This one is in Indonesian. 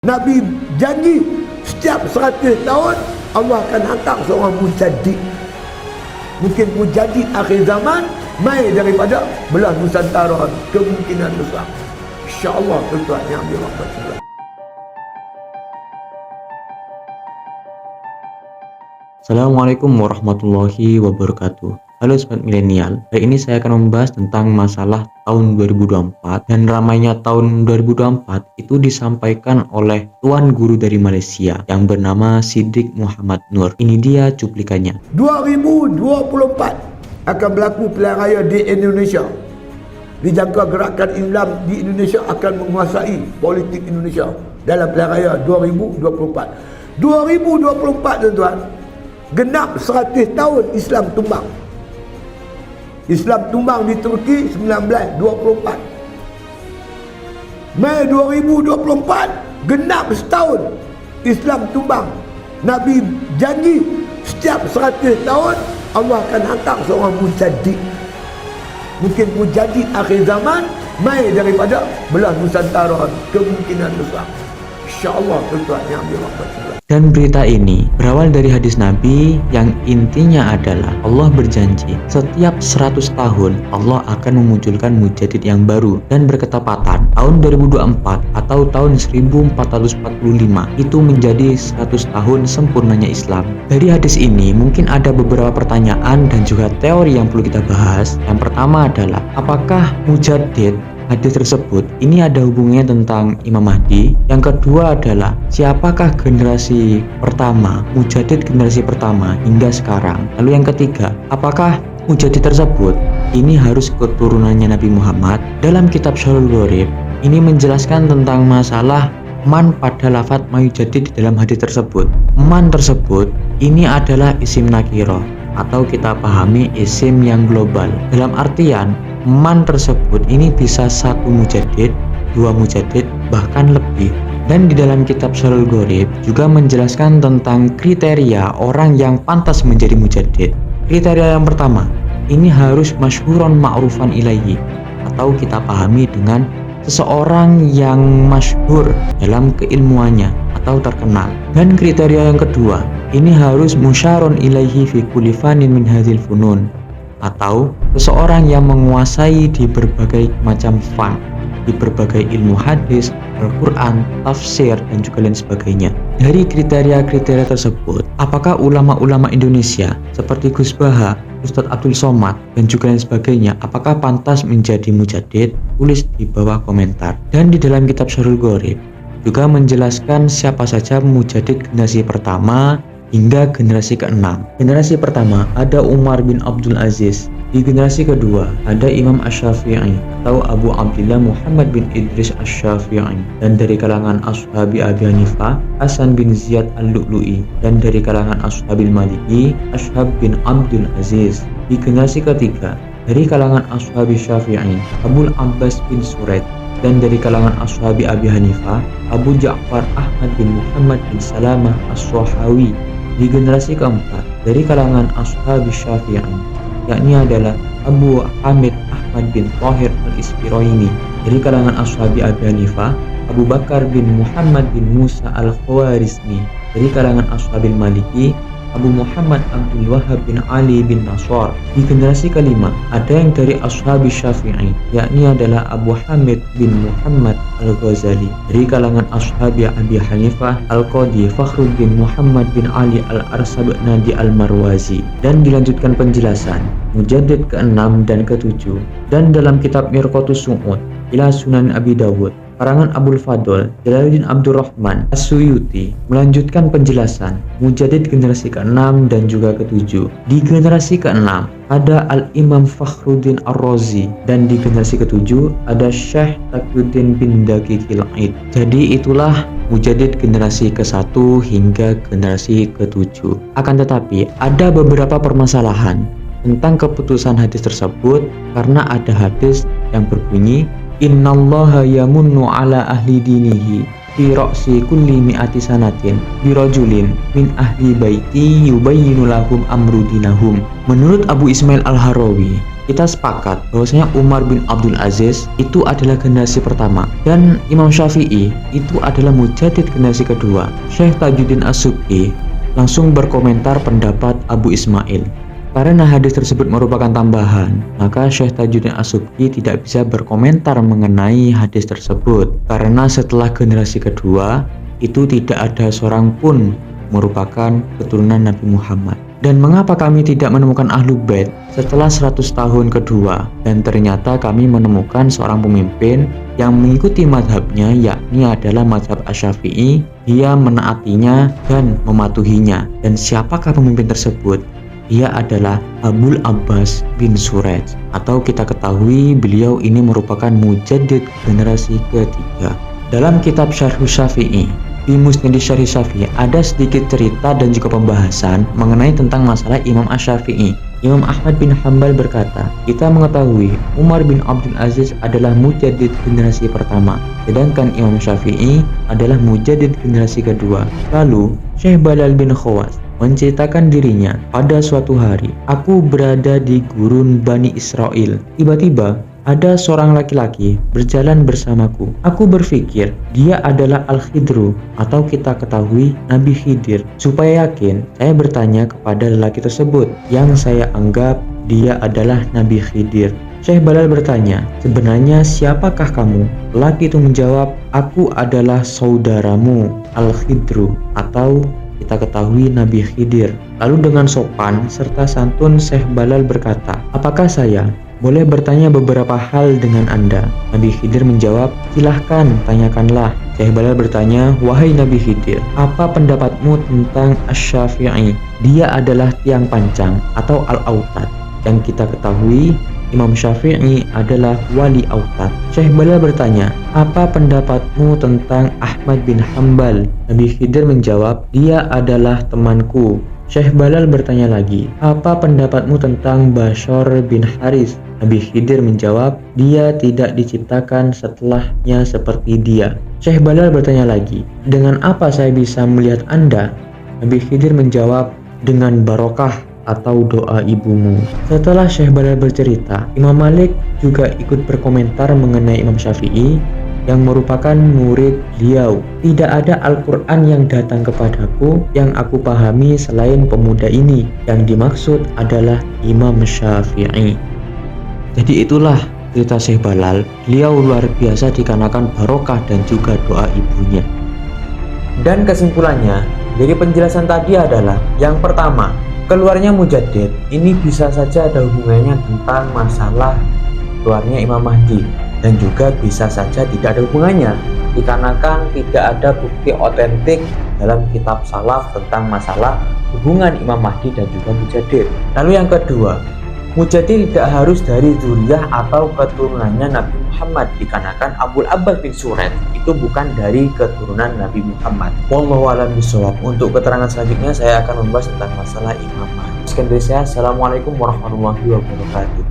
Nabi janji setiap 100 tahun Allah akan hantar seorang mujaddid. Mungkin mujaddid akhir zaman mai daripada belah Nusantara, kemungkinan besar. InsyaAllah tuan-tuan yang dirahmati. Assalamualaikum warahmatullahi wabarakatuh. Halo Sobat Milenial, hari ini saya akan membahas tentang masalah tahun 2024. Dan ramainya tahun 2024 itu disampaikan oleh Tuan Guru dari Malaysia yang bernama Siddiq Muhammad Nur. Ini dia cuplikannya. 2024 akan berlaku pilihan raya di Indonesia. Dijangka gerakan Islam di Indonesia akan menguasai politik Indonesia dalam pilihan raya 2024. 2024 tuan-tuan, genap 100 tahun Islam tumbang. Islam tumbang di Turki 1924. Mei 2024 genap setahun Islam tumbang. Nabi janji setiap 100 tahun Allah akan hantar seorang mujaddid. Mungkin mujaddid akhir zaman mai daripada belah Nusantara, kemungkinan besar. InsyaAllah tuan-tuan yang dirahmati. Dan berita ini berawal dari hadis Nabi yang intinya adalah Allah berjanji setiap 100 tahun Allah akan memunculkan mujaddid yang baru, dan berketepatan tahun 2024 atau tahun 1445 itu menjadi 100 tahun sempurnanya Islam. Dari hadis ini mungkin ada beberapa pertanyaan dan juga teori yang perlu kita bahas. Yang pertama adalah, apakah mujaddid hadis tersebut ini ada hubungannya tentang Imam Mahdi? Yang kedua adalah, siapakah generasi pertama, mujaddid generasi pertama hingga sekarang? Lalu yang ketiga, apakah mujaddid tersebut ini harus keturunannya Nabi Muhammad? Dalam kitab Syarhul Gharib ini menjelaskan tentang masalah man pada lafaz mujaddid di dalam hadis tersebut. Man tersebut ini adalah isim nakirah, atau kita pahami isim yang global. Dalam artian man tersebut ini bisa satu mujaddid, dua mujaddid, bahkan lebih. Dan di dalam kitab Syarhul Gharib juga menjelaskan tentang kriteria orang yang pantas menjadi mujaddid. Kriteria yang pertama, ini harus masyhuron ma'rufan ilaihi, atau kita pahami dengan seseorang yang masyhur dalam keilmuannya atau terkenal. Dan kriteria yang kedua, ini harus musyaron ilaihi fi kulli fanin min hadzal funun, atau seseorang yang menguasai di berbagai macam fan, di berbagai ilmu hadis, Al-Quran, tafsir, dan juga lain sebagainya. Dari kriteria-kriteria tersebut, apakah ulama-ulama Indonesia seperti Gus Baha, Ustadz Abdul Somad, dan juga lain sebagainya, apakah pantas menjadi mujaddid? Tulis di bawah komentar. Dan di dalam kitab Syarhul Gharib juga menjelaskan siapa saja mujaddid generasi pertama hingga generasi ke-6. Generasi pertama ada Umar bin Abdul Aziz. Di generasi kedua ada Imam Asy-Syafi'i atau Abu Abdillah Muhammad bin Idris Asy-Syafi'i. Dan dari kalangan Ashabi Abi Hanifah, Hasan bin Ziyad Al-Lu'lu'i. Dan dari kalangan Ashabil Maliki, Ashhab bin Abdul Aziz. Di generasi ketiga dari kalangan Ashabi Syafi'i, Abul Abbas bin Suraid. Dan dari kalangan Ashabi Abi Hanifah, Abu Ja'far Ahmad bin Muhammad bin Salamah As-Sohawi. Di generasi keempat dari kalangan Ashabi Syafi'i, yakni adalah Abu Hamid Ahmad bin Thahir Al-Isfiraini. Dari kalangan Ashabi Abi Hanifah, Abu Bakar bin Muhammad bin Musa Al-Khwarizmi. Dari kalangan Ashabil Maliki, Abu Muhammad Abdul Wahhab bin Ali bin Nasr. Di generasi kelima ada yang dari Ashabi Syafi'i, yakni adalah Abu Hamid bin Muhammad Al-Ghazali. Dari kalangan Ashabi Abi Hanifah, Al-Qadi Fakhruddin Muhammad bin Ali Al-Arsabnadi Al-Marwazi. Dan dilanjutkan penjelasan mujaddid ke-6 dan ke-7. Dan dalam kitab Mirqatus Su'ud ila Sunan Abi Dawud, karangan Abdul Fadl Jalaluddin Abdurrahman As-Suyuti melanjutkan penjelasan mujaddid generasi ke-6 dan juga ke-7. Di generasi ke-6 ada Al-Imam Fakhruddin Ar-Razi, dan di generasi ke-7 ada Syekh Taqiyuddin bin Daqiqil Aid. Jadi itulah mujaddid generasi ke-1 hingga generasi ke-7. Akan tetapi ada beberapa permasalahan tentang keputusan hadis tersebut, karena ada hadis yang berbunyi, innallaha yamunnu ala ahli dinihi fi ra'si kulli mi'ati sanatin birajulin min ahli baiti yubayyinu lahum amru dinahum. Menurut Abu Ismail Al-Harawi, kita sepakat bahwasanya Umar bin Abdul Aziz itu adalah generasi pertama dan Imam Syafi'i itu adalah mujadid generasi kedua. Syekh Tajuddin As-Subki langsung berkomentar pendapat Abu Ismail. Karena hadis tersebut merupakan tambahan, maka Syekh Tajuddin As-Subki tidak bisa berkomentar mengenai hadis tersebut. Karena setelah generasi kedua, itu tidak ada seorang pun merupakan keturunan Nabi Muhammad. Dan mengapa kami tidak menemukan Ahlul Bait setelah 100 tahun kedua? Dan ternyata kami menemukan seorang pemimpin yang mengikuti madhabnya, yakni adalah madhab Asy-Syafi'i. Dia menaatinya dan mematuhinya. Dan siapakah pemimpin tersebut? Dia adalah Abul Abbas bin Suraj, atau kita ketahui beliau ini merupakan mujadid generasi ketiga. Dalam kitab Syarh Syafi'i, di Musnad Syarh Syafi'i ada sedikit cerita dan juga pembahasan mengenai tentang masalah Imam Asy-Syafi'i. Imam Ahmad bin Hanbal berkata, kita mengetahui Umar bin Abdul Aziz adalah mujadid generasi pertama, sedangkan Imam Syafi'i adalah mujadid generasi kedua. Lalu Syekh Balal bin Khawas menceritakan dirinya, pada suatu hari aku berada di gurun Bani Israel. Tiba-tiba ada seorang laki-laki berjalan bersamaku. Aku berpikir dia adalah Al-Khidru, atau kita ketahui Nabi Khidir. Supaya yakin, saya bertanya kepada lelaki tersebut yang saya anggap dia adalah Nabi Khidir. Syekh Balal bertanya, sebenarnya siapakah kamu? Lelaki itu menjawab, aku adalah saudaramu Al-Khidru, atau kita ketahui Nabi Khidir. Lalu dengan sopan serta santun Syekh Balal berkata, apakah saya boleh bertanya beberapa hal dengan Anda? Nabi Khidir menjawab, silahkan tanyakanlah. Syekh Balal bertanya, wahai Nabi Khidir, apa pendapatmu tentang Asy-Syafi'i? Dia adalah tiang pancang atau Al-Autad. Yang kita ketahui Imam Syafi'i adalah wali Autad. Syekh Balal bertanya, apa pendapatmu tentang Ahmad bin Hanbal? Nabi Khidir menjawab, dia adalah temanku. Syekh Balal bertanya lagi, apa pendapatmu tentang Bashar bin Haris? Nabi Khidir menjawab, dia tidak diciptakan setelahnya seperti dia. Syekh Balal bertanya lagi, dengan apa saya bisa melihat Anda? Nabi Khidir menjawab, dengan barokah atau doa ibumu. Setelah Syekh Balal bercerita, Imam Malik juga ikut berkomentar mengenai Imam Syafi'i yang merupakan murid beliau. Tidak ada Al-Quran yang datang kepadaku yang aku pahami selain pemuda ini. Yang dimaksud adalah Imam Syafi'i. Jadi itulah cerita Syekh Balal. Beliau luar biasa dikarenakan barokah dan juga doa ibunya. Dan kesimpulannya dari penjelasan tadi adalah, yang pertama, keluarnya Mujaddid ini bisa saja ada hubungannya tentang masalah keluarnya Imam Mahdi, dan juga bisa saja tidak ada hubungannya dikarenakan tidak ada bukti otentik dalam kitab salaf tentang masalah hubungan Imam Mahdi dan juga Mujaddid. Lalu yang kedua, Mujaddid tidak harus dari zuriyah atau keturunannya Nabi Muhammad dikarenakan Abul Abbas bin Suraj itu bukan dari keturunan Nabi Muhammad. Wallahu a'lam bishawab. Untuk keterangan selanjutnya saya akan membahas tentang masalah Imam Mahdi. Sekian dari saya. Assalamualaikum warahmatullahi wabarakatuh.